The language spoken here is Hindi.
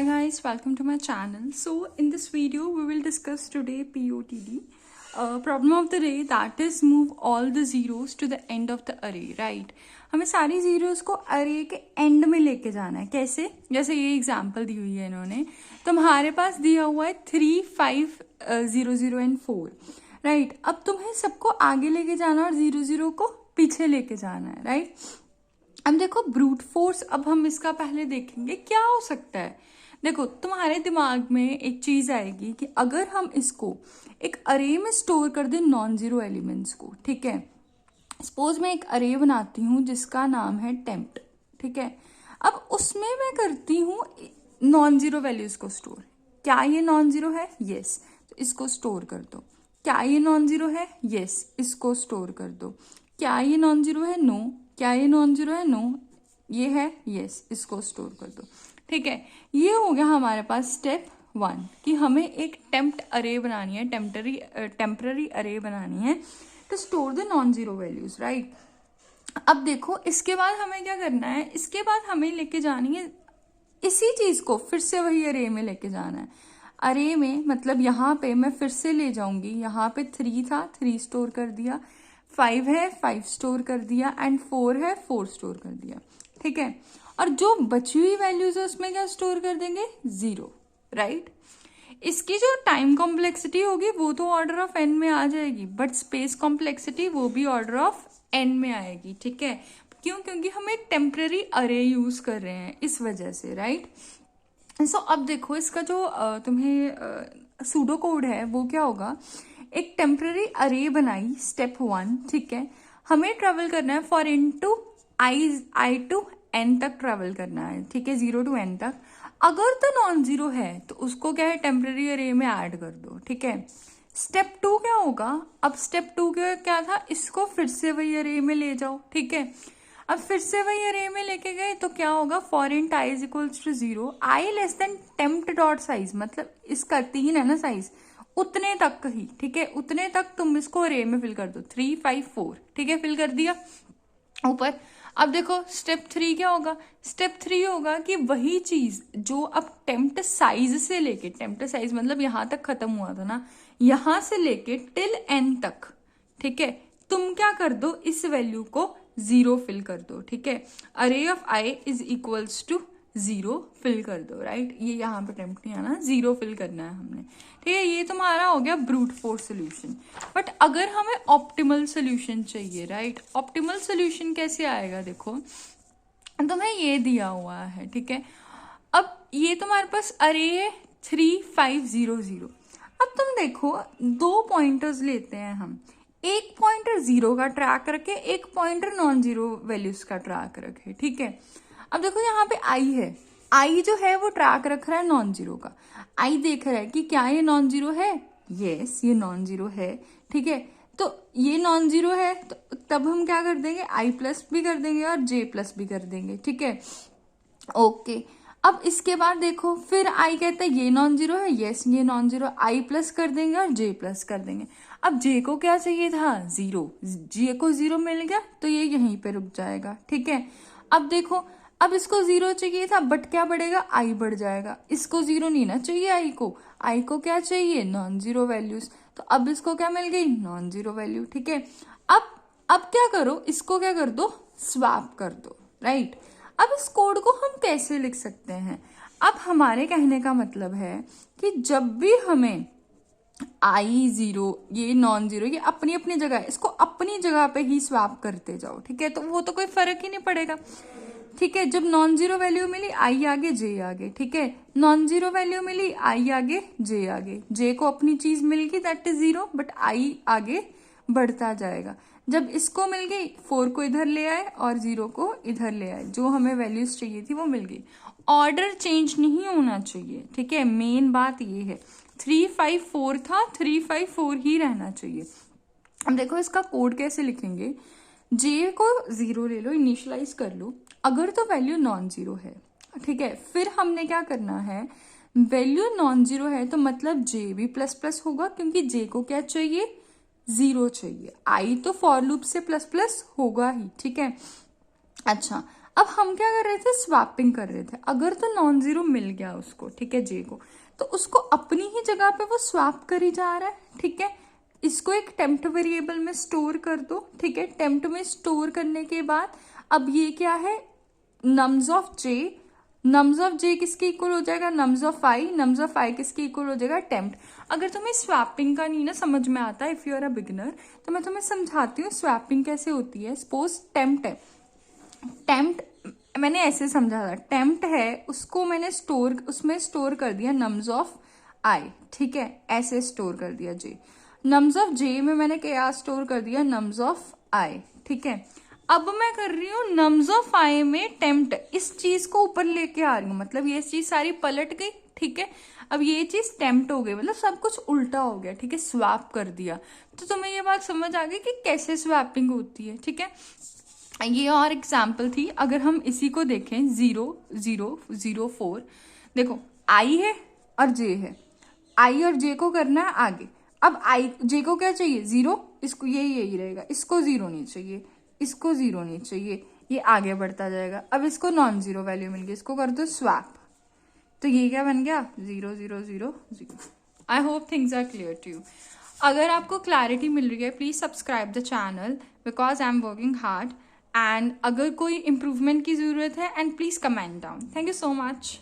Hi guys, welcome to my channel. So in this video we will discuss today POTD, problem of the day, that is move all the zeros to the end of the array, right? हमें सारी जीरोस को अरे के एंड में लेके जाना है. कैसे? जैसे ये एग्जांपल दी हुई है इन्होंने, तो हमारे पास दिया हुआ है 3, 5, 0, 0 एंड 4, राइट? अब तुम्हें सबको आगे लेके जाना और 0, 0 को पीछे लेके जाना है, राइट? अब देखो ब्रूट फोर्स, अब हम इसका पहले देखेंगे क्या हो सकता है. देखो तुम्हारे दिमाग में एक चीज आएगी कि अगर हम इसको एक अरे में स्टोर कर दें नॉन जीरो एलिमेंट्स को, ठीक है. सपोज मैं एक अरे बनाती हूँ जिसका नाम है टेम्प्ट, ठीक है. अब उसमें मैं करती हूँ नॉन जीरो वैल्यूज को स्टोर. क्या ये नॉन जीरो है? यस, तो इसको स्टोर कर दो. क्या ये नॉन जीरो है? यस, इसको स्टोर कर दो. क्या ये नॉन जीरो है? नो. क्या ये नॉन जीरो है? नो. ये है? यस, इसको स्टोर कर दो. ठीक है, ये हो गया हमारे पास स्टेप 1 कि हमें एक टेम्प्ट अरे बनानी है, टेम्पररी अरे बनानी है to store the non zero values, right. अब देखो इसके बाद हमें क्या करना है, इसके बाद हमें लेके जानी है इसी चीज को, फिर से वही अरे में लेके जाना है. अरे में मतलब यहाँ पे मैं फिर से ले जाऊंगी, यहाँ पे 3 था, 3 स्टोर कर दिया. 5 है, 5 स्टोर कर दिया. एंड 4 है, 4 स्टोर कर दिया. ठीक है, और जो बची हुई वैल्यूज है उसमें क्या स्टोर कर देंगे? 0, राइट. इसकी जो टाइम कॉम्प्लेक्सिटी होगी वो तो ऑर्डर ऑफ n में आ जाएगी, बट स्पेस कॉम्प्लेक्सिटी वो भी ऑर्डर ऑफ n में आएगी. ठीक है, क्यों? क्योंकि हम एक टेम्पररी अरे यूज कर रहे हैं इस वजह से, राइट. सो अब देखो इसका जो तुम्हें सूडो कोड है वो क्या होगा. एक टेम्पररी अरे बनाई, स्टेप 1, ठीक है. हमें ट्रेवल करना है for n to I to n तक ट्रेवल करना है, ठीक है, 0 टू n तक. अगर तो नॉन जीरो है तो उसको क्या है, टेम्पररी अरे में ऐड कर दो. ठीक है, स्टेप 2 क्या होगा. अब स्टेप 2 क्या था, इसको फिर से वही अरे में ले जाओ. ठीक है, अब फिर से वही अरे में लेके गए तो क्या होगा, for int I is equals to 0, I less than temp dot size, मतलब इसका 3 है ना साइज, उतने तक ही. ठीक है, उतने तक तुम इसको अरे में फिल कर दो. 3, 5, 4, ठीक है, फिल कर दिया ऊपर. अब देखो स्टेप 3 क्या होगा. स्टेप 3 होगा कि वही चीज जो अब टेम्प्ट साइज से लेके, टेम्प्ट साइज मतलब यहां तक खत्म हुआ था ना, यहां से लेके टिल n तक, ठीक है, तुम क्या कर दो, इस वैल्यू को 0 फिल कर दो. ठीक है, array of I is equals to 0 fill कर दो, राइट. ये यहाँ पे टेम्प्ट नहीं आना, 0 फिल करना है हमने. ठीक है, ये तुम्हारा हो गया ब्रूट फोर्स सोल्यूशन. बट अगर हमें ऑप्टिमल सोल्यूशन चाहिए, राइट, ऑप्टिमल सोल्यूशन कैसे आएगा. देखो तुम्हें ये दिया हुआ है, ठीक है. अब ये तुम्हारे पास अरे है 3, 5, 0, 0. अब तुम देखो 2 पॉइंटर्स लेते हैं हम, एक पॉइंटर 0 का ट्रैक रखे, एक पॉइंटर नॉन जीरो वैल्यूज का ट्रैक रखे. ठीक है, अब देखो यहाँ पे आई है, आई जो है वो ट्रैक रख रहा है नॉन जीरो का. आई देख रहा है कि क्या ये नॉन जीरो है. यस, ये नॉन जीरो है. ठीक है, तो ये नॉन जीरो है तो तब हम क्या कर देंगे, आई प्लस भी कर देंगे और जे प्लस भी कर देंगे. ठीक है, ओके. अब इसके बाद देखो फिर आई कहता है ये नॉन जीरो है. यस, ये नॉन जीरो, आई प्लस कर देंगे और जे प्लस कर देंगे. अब जे को क्या चाहिए था, 0, जे को 0 मिल गया तो ये यहीं पे रुक जाएगा. ठीक है, अब देखो अब इसको 0 चाहिए था, बट क्या बढ़ेगा, आई बढ़ जाएगा. इसको 0 नहीं ना चाहिए, आई को क्या चाहिए, नॉन जीरो वैल्यूज. तो अब इसको क्या मिल गई, नॉन जीरो वैल्यू. ठीक है, अब क्या करो, इसको क्या कर दो, स्वैप कर दो, राइट. अब इस कोड को हम कैसे लिख सकते हैं. अब हमारे कहने का मतलब है कि जब भी हमें आई 0, ये नॉन जीरो, ये अपनी अपनी जगह है, इसको अपनी जगह पे ही स्वैप करते जाओ. ठीक है, तो वो तो कोई फर्क ही नहीं पड़ेगा. ठीक है, जब नॉन जीरो वैल्यू मिली, आई आगे जे आगे. ठीक है, नॉन जीरो वैल्यू मिली, आई आगे जे आगे. जे को अपनी चीज मिल गई दैट इज 0, बट आई आगे बढ़ता जाएगा. जब इसको मिल गई, 4 को इधर ले आए और 0 को इधर ले आए, जो हमें वैल्यूज चाहिए थी वो मिल गई. ऑर्डर चेंज नहीं होना चाहिए. ठीक है, मेन बात ये है. 3, 5, 4 था, 3, 5, 4 ही रहना चाहिए. अब देखो इसका कोड कैसे लिखेंगे. जे को 0 ले लो, इनिशियलाइज कर लो. अगर तो वैल्यू नॉन जीरो है, ठीक है, फिर हमने क्या करना है, वैल्यू नॉन जीरो है तो मतलब जे भी प्लस प्लस होगा, क्योंकि जे को क्या चाहिए, 0 चाहिए. आई तो फॉर लूप से प्लस प्लस होगा ही. ठीक है, अच्छा अब हम क्या कर रहे थे, स्वैपिंग कर रहे थे। अगर तो नॉन जीरो मिल गया उसको, ठीक है, जे को, तो उसको अपनी ही जगह पे वो स्वैप करी जा रहा है, ठीक है। इसको एक टेम्प्ट वेरिएबल में स्टोर कर दो, ठीक है। टेम्प्ट में स्टोर करने के बाद अब ये क्या है, norms of J, norms of J किसके इक्वल हो जाएगा, norms of I, norms of I किसके इक्वल हो जाएगा, टेम्प्ट। अगर तुम्हें स्वैपिंग का नहीं ना समझ में आता, if you are a beginner, तो मैं तुम्हें समझाती हूँ स्वैपिंग कैसे होती है। सपोज टेम्प्ट है, टेम्प्ट मैंने ऐसे समझा था, टेम्प्ट है उसको मैंने स्टोर, उसमें स्टोर कर दिया नम्स ऑफ आई, ठीक है, ऐसे स्टोर कर दिया जे। नम्स ऑफ जे में मैंने क्या स्टोर कर दिया, नम्स ऑफ आई, ठीक है। अब मैं कर रही हूँ नम्स ऑफ आई में टेम्प्ट, इस चीज को ऊपर लेके आ रही हूँ, मतलब ये चीज सारी पलट गई, ठीक है। अब ये चीज टेम्प्ट हो गई, मतलब सब कुछ उल्टा हो गया, ठीक है, स्वैप कर दिया। तो तुम्हें ये बात समझ आ गई कि कैसे स्वैपिंग होती है, ठीक है। ये और एग्जाम्पल थी। अगर हम इसी को देखें, 0 0 0 4, देखो आई है और जे है, आई और जे को करना है आगे। अब आई जे को क्या चाहिए, 0, इसको यही रहेगा, इसको 0 नहीं चाहिए, इसको 0 नहीं चाहिए, ये आगे बढ़ता जाएगा। अब इसको नॉन जीरो वैल्यू मिल गई, इसको कर दो स्वैप, तो ये क्या बन गया, 0 0 0 0। I hope things are clear to you. अगर आपको क्लैरिटी मिल रही है, please subscribe the channel because I am working hard. And अगर कोई इम्प्रूवमेंट की ज़रूरत है, and please comment down. Thank you so much.